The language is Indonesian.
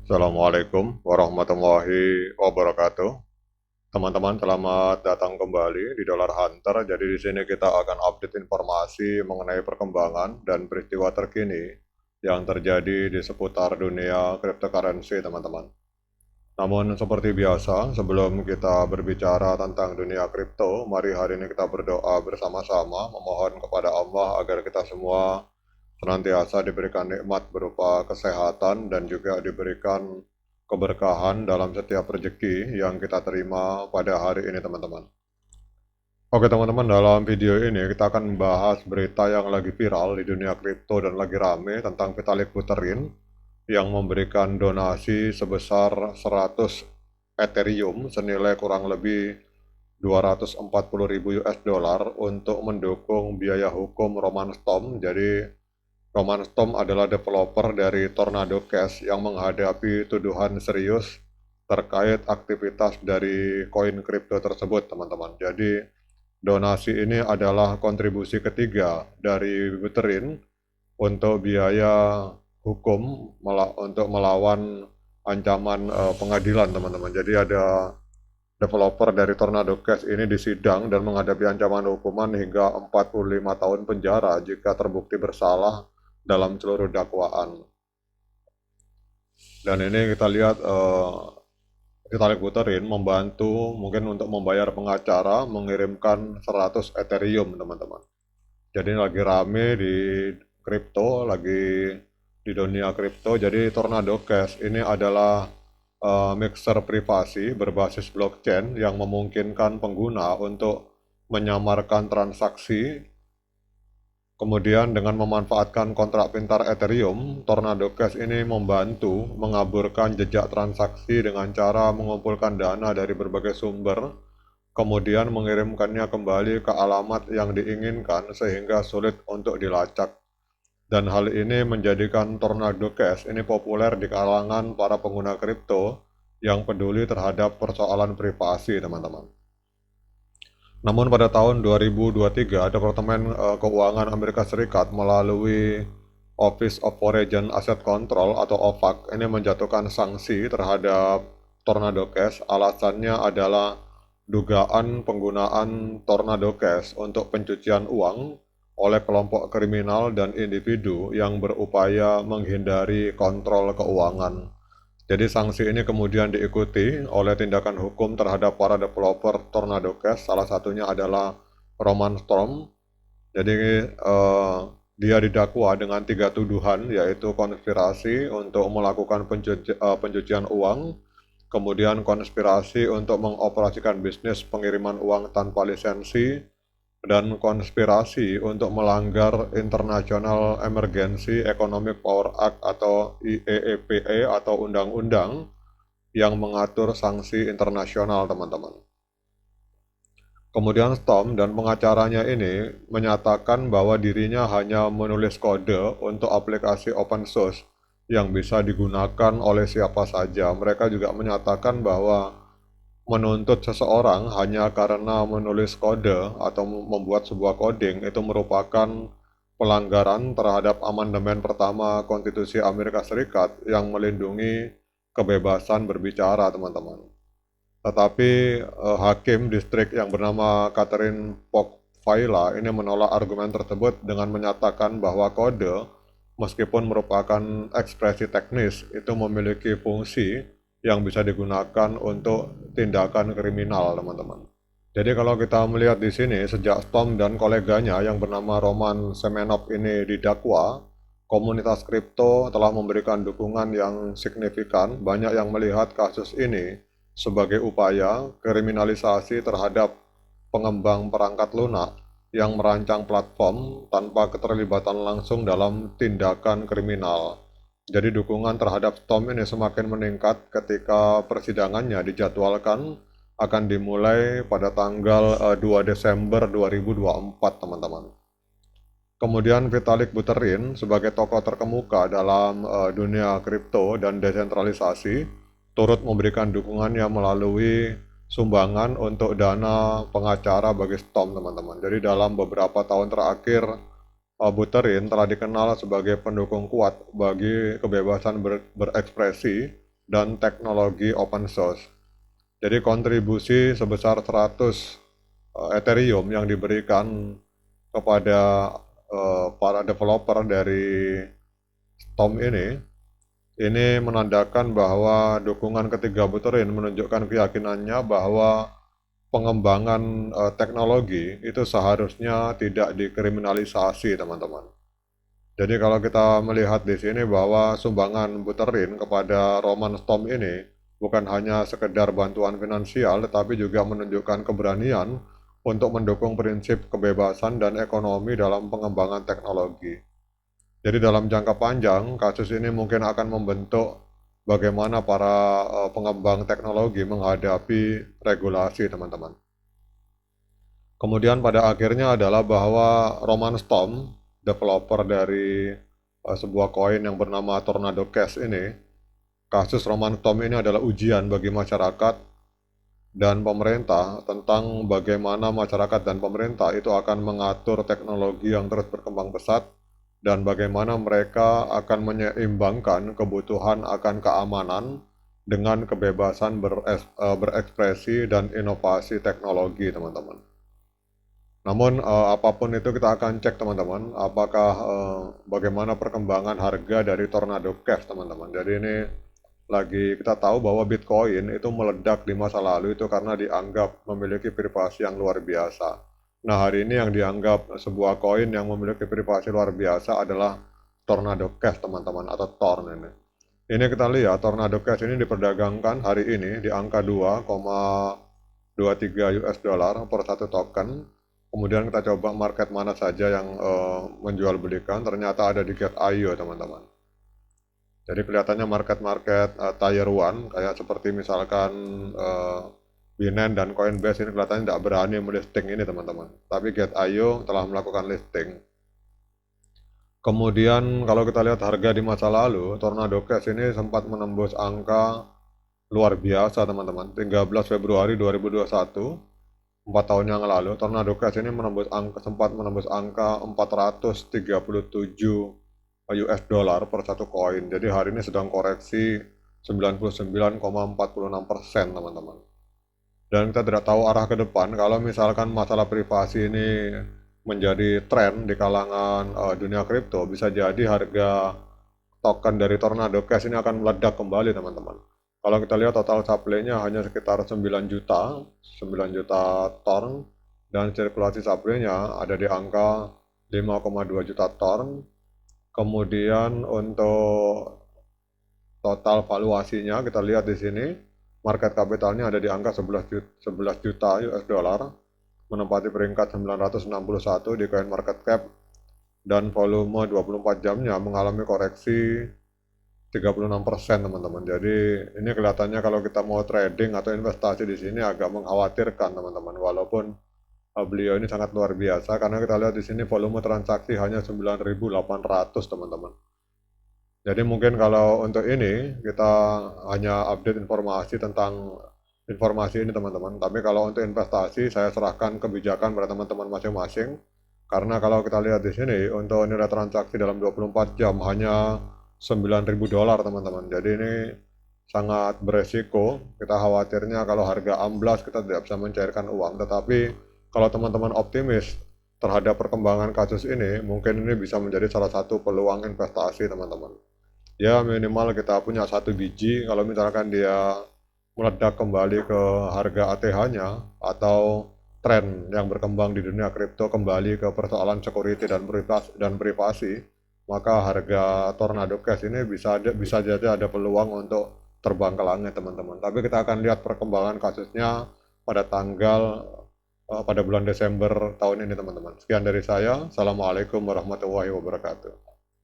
Assalamualaikum warahmatullahi wabarakatuh. Teman-teman, selamat datang kembali di Dollar Hunter. Jadi di sini kita akan update informasi mengenai perkembangan dan peristiwa terkini yang terjadi di seputar dunia cryptocurrency, teman-teman. Namun seperti biasa, sebelum kita berbicara tentang dunia kripto, mari hari ini kita berdoa bersama-sama memohon kepada Allah agar kita semua senantiasa diberikan nikmat berupa kesehatan dan juga diberikan keberkahan dalam setiap rezeki yang kita terima pada hari ini, teman-teman. Oke, teman-teman, dalam video ini kita akan membahas berita yang lagi viral di dunia kripto dan lagi rame tentang Vitalik Buterin yang memberikan donasi sebesar 100 Ethereum senilai kurang lebih 240.000 US dollar untuk mendukung biaya hukum Roman Storm. Jadi Roman Storm adalah developer dari Tornado Cash yang menghadapi tuduhan serius terkait aktivitas dari koin kripto tersebut, teman-teman. Jadi, donasi ini adalah kontribusi ketiga dari Buterin untuk biaya hukum untuk melawan ancaman pengadilan, teman-teman. Jadi ada developer dari Tornado Cash ini disidang dan menghadapi ancaman hukuman hingga 45 tahun penjara jika terbukti bersalah dalam seluruh dakwaan. Dan ini kita lihat Vitalik Buterin membantu mungkin untuk membayar pengacara mengirimkan 100 Ethereum, teman-teman. Jadi lagi rame di kripto, lagi di dunia kripto. Jadi Tornado Cash ini adalah mixer privasi berbasis blockchain yang memungkinkan pengguna untuk menyamarkan transaksi. Kemudian dengan memanfaatkan kontrak pintar Ethereum, Tornado Cash ini membantu mengaburkan jejak transaksi dengan cara mengumpulkan dana dari berbagai sumber, kemudian mengirimkannya kembali ke alamat yang diinginkan sehingga sulit untuk dilacak. Dan hal ini menjadikan Tornado Cash ini populer di kalangan para pengguna kripto yang peduli terhadap persoalan privasi, teman-teman. Namun pada tahun 2023, Departemen Keuangan Amerika Serikat melalui Office of Foreign Asset Control atau OFAC ini menjatuhkan sanksi terhadap Tornado Cash. Alasannya adalah dugaan penggunaan Tornado Cash untuk pencucian uang oleh kelompok kriminal dan individu yang berupaya menghindari kontrol keuangan. Jadi sanksi ini kemudian diikuti oleh tindakan hukum terhadap para developer Tornado Cash. Salah satunya adalah Roman Storm. Jadi dia didakwa dengan 3 tuduhan, yaitu konspirasi untuk melakukan pencucian uang, kemudian konspirasi untuk mengoperasikan bisnis pengiriman uang tanpa lisensi, dan konspirasi untuk melanggar International Emergency Economic Power Act atau IEEPA atau undang-undang yang mengatur sanksi internasional, teman-teman. Kemudian Storm dan pengacaranya ini menyatakan bahwa dirinya hanya menulis kode untuk aplikasi open source yang bisa digunakan oleh siapa saja. Mereka juga menyatakan bahwa menuntut seseorang hanya karena menulis kode atau membuat sebuah coding itu merupakan pelanggaran terhadap amandemen pertama Konstitusi Amerika Serikat yang melindungi kebebasan berbicara, teman-teman. Tetapi hakim distrik yang bernama Catherine Pogfaila ini menolak argumen tersebut dengan menyatakan bahwa kode, meskipun merupakan ekspresi teknis, itu memiliki fungsi yang bisa digunakan untuk tindakan kriminal, teman-teman. Jadi kalau kita melihat di sini, sejak Storm dan koleganya yang bernama Roman Semenov ini didakwa, komunitas kripto telah memberikan dukungan yang signifikan. Banyak yang melihat kasus ini sebagai upaya kriminalisasi terhadap pengembang perangkat lunak yang merancang platform tanpa keterlibatan langsung dalam tindakan kriminal. Jadi dukungan terhadap Storm ini semakin meningkat ketika persidangannya dijadwalkan akan dimulai pada tanggal 2 Desember 2024, teman-teman. Kemudian Vitalik Buterin sebagai tokoh terkemuka dalam dunia kripto dan desentralisasi turut memberikan dukungannya melalui sumbangan untuk dana pengacara bagi Storm, teman-teman. Jadi dalam beberapa tahun terakhir, Buterin telah dikenal sebagai pendukung kuat bagi kebebasan berekspresi dan teknologi open source. Jadi kontribusi sebesar 100 Ethereum yang diberikan kepada para developer dari Storm ini menandakan bahwa dukungan ketiga Buterin menunjukkan keyakinannya bahwa pengembangan teknologi itu seharusnya tidak dikriminalisasi, teman-teman. Jadi kalau kita melihat di sini bahwa sumbangan Buterin kepada Roman Storm ini bukan hanya sekedar bantuan finansial, tetapi juga menunjukkan keberanian untuk mendukung prinsip kebebasan dan ekonomi dalam pengembangan teknologi. Jadi dalam jangka panjang, kasus ini mungkin akan membentuk bagaimana para pengembang teknologi menghadapi regulasi, teman-teman. Kemudian pada akhirnya adalah bahwa Roman Storm, developer dari sebuah koin yang bernama Tornado Cash ini, kasus Roman Storm ini adalah ujian bagi masyarakat dan pemerintah tentang bagaimana masyarakat dan pemerintah itu akan mengatur teknologi yang terus berkembang pesat dan bagaimana mereka akan menyeimbangkan kebutuhan akan keamanan dengan kebebasan berekspresi dan inovasi teknologi, teman-teman. Namun apapun itu kita akan cek, teman-teman, apakah bagaimana perkembangan harga dari Tornado Cash, teman-teman. Jadi ini lagi kita tahu bahwa Bitcoin itu meledak di masa lalu itu karena dianggap memiliki privasi yang luar biasa. Nah, hari ini yang dianggap sebuah koin yang memiliki privasi luar biasa adalah Tornado Cash, teman-teman, atau TORN ini. Ini kita lihat Tornado Cash ini diperdagangkan hari ini di angka 2,23 US dollar per satu token. Kemudian kita coba market mana saja yang menjual belikan, ternyata ada di Get.io, teman-teman. Jadi kelihatannya market-market tier 1, kayak seperti misalkan Binance dan Coinbase ini kelihatannya tidak berani melisting ini, teman-teman. Tapi Get.io telah melakukan listing. Kemudian kalau kita lihat harga di masa lalu, Tornado Cash ini sempat menembus angka luar biasa, teman-teman. 13 Februari 2021, 4 tahun yang lalu, Tornado Cash ini sempat menembus angka 437 US dollar per satu koin. Jadi hari ini sedang koreksi 99,46%, teman-teman. Dan kita tidak tahu arah ke depan kalau misalkan masalah privasi ini menjadi tren di kalangan dunia kripto, bisa jadi harga token dari Tornado Cash ini akan meledak kembali, teman-teman. Kalau kita lihat total supply-nya hanya sekitar 9 juta torn, dan sirkulasi supply-nya ada di angka 5,2 juta torn. Kemudian untuk total valuasinya kita lihat di sini, market capitalnya ada di angka 11 juta US dollar, menempati peringkat 961 di coin market cap, dan volume 24 jamnya mengalami koreksi 36%, teman-teman. Jadi ini kelihatannya kalau kita mau trading atau investasi di sini agak mengkhawatirkan, teman-teman. Walaupun beliau ini sangat luar biasa karena kita lihat di sini volume transaksi hanya 9.800, teman-teman. Jadi mungkin kalau untuk ini kita hanya update informasi tentang informasi ini, teman-teman. Tapi kalau untuk investasi saya serahkan kebijakan pada teman-teman masing-masing. Karena kalau kita lihat di sini untuk nilai transaksi dalam 24 jam hanya 9.000 dolar, teman-teman. Jadi ini sangat beresiko. Kita khawatirnya kalau harga amblas kita tidak bisa mencairkan uang. Tetapi kalau teman-teman optimis terhadap perkembangan kasus ini, mungkin ini bisa menjadi salah satu peluang investasi, teman-teman. Ya minimal kita punya 1 biji, kalau misalkan dia meledak kembali ke harga ATH-nya atau tren yang berkembang di dunia kripto kembali ke persoalan security dan privasi, maka harga Tornado Cash ini bisa jadi ada peluang untuk terbang ke langit, teman-teman. Tapi kita akan lihat perkembangan kasusnya pada bulan Desember tahun ini, teman-teman. Sekian dari saya. Assalamualaikum warahmatullahi wabarakatuh.